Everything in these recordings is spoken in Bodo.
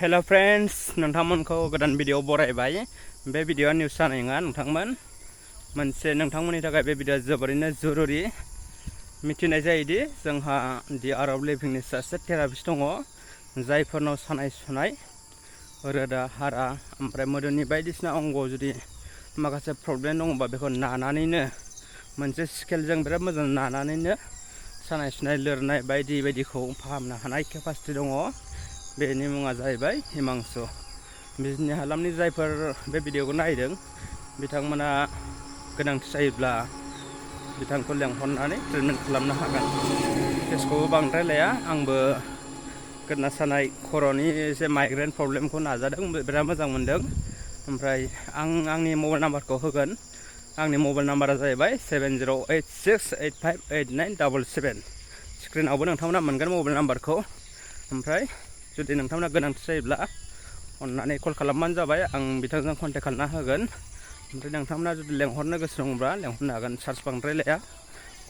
हेलो फ्रेंड्स, नोंथांमोनखौ गोदान भिडिअ बरायबाय। बे भिडिअआ निउस जानाय नङा नोंथांमोन। नोंथांमोननि थाखाय बे भिडिअआ जोबोरैनो जरुरी। मिथिनाय जायोदि जोंहा दि आर्ट अफ लिभिंनि सासे थेरापिस्ट दङ, जायफोरनाव सानाय सुनाय, रोदा हारा ओमफ्राय मोदोमनि बायदिसिना अंग'आव जुदि माखासे प्रब्लेम दङबा बेखौ नानानैनो मोनसे स्केलजों बिराद मोजां नानानैनो सानाय सुनाय लोरनाय बायदि बायदिखौ फाहामनो हानाय केपासिटि दङ। बेनि मुङा जाहैबाय हिमांशु। बिजनि हालामनि जायफोर बे भिडिअखौ नायदों बिथांमोना गोनांथि जायोब्ला बिथांखौ लेंहरनानै ट्रिटमेन्ट खालामनो हागोन। केसखौबो बांद्राय लाया। आंबो गोदना सानाय खर'नि एसे माइग्रेन प्रब्लेमखौ नाजादों, बिराद मोजां मोनदों। ओमफ्राय आंनि मबाइल नाम्बारखौ होगोन। आंनि मबाइल नाम्बारा जाहैबाय 7086858977। स्क्रिनावबो नोंथांमोना मोनगोन मबाइल नाम्बारखौ। ओमफ्राय जुदि नोंथांमोना गोनांथि जायोब्ला अननानै कल खालामबानो जाबाय, आं बिथांजों कन्टेक्ट खालामना होगोन। ओमफ्राय नोंथांमोना जुदि लेंहरनो गोसो दंब्ला लेंहरनो हागोन। चार्ज बांद्राय लाया,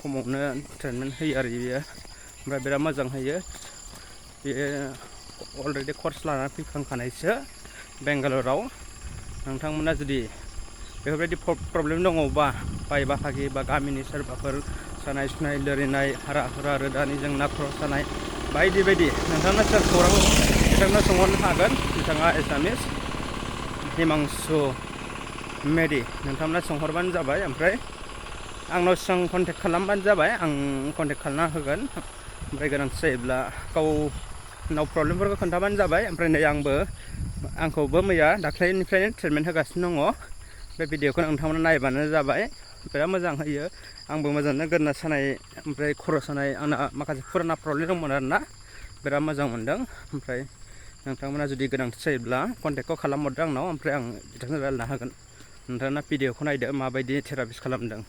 खमावनो ट्रिटमेन्ट होयो आरो बियो। ओमफ्राय बिराद मोजां होयो। बियो अलरेडि कर्स लानानै फैखांखानायसो बेंगालराव। नोंथांमोना जुदि बेफोरबायदि प्रब्लेम दङबा, बाय बाहागि बा गामिनि सोरबाफोर सानाय सुनाय लोरिनाय, हारा हुरा रोदानि जेंना, खर' सानाय बायदि बायदि, नोंथांना सोर खौरां बिथांनो सोंहरनो हागोन। बिथाङा एसामिस हिमांशु मेडि, नोंथांमोना सोंहरबानो जाबाय। ओमफ्राय आंनाव सिगां कन्टेक्ट खालामबानो जाबाय, आं कन्टेक्ट खालामना होगोन। ओमफ्राय गोनांथि जायोब्ला गावनाव प्रब्लेमफोरखौ खोन्थाबानो जाबाय। ओमफ्राय नै आंखौबो मैया दाख्लैनिफ्रायनो ट्रिटमेन्ट होगासिनो दङ। बे भिडिअखौ नोंथांमोना नायबानो जाबाय। बिराद मोजां होयो। आंबो मोजाङैनो गोदना सानाय ओमफ्राय खर' सानाय, आंना माखासे फुराना प्रब्लेम दंमोन आरोना, बिराद मोजां मोनदों। ओमफ्राय नोंथांमोना जुदि गोनांथि जायोब्ला कन्टेक्टखौ खालामहरदो आंनाव। ओमफ्राय आं बिथांजों रायज्लायना होगोन। नोंथाङा भिडिअखौ नायदो माबायदि थेरापिस्ट खालामदों।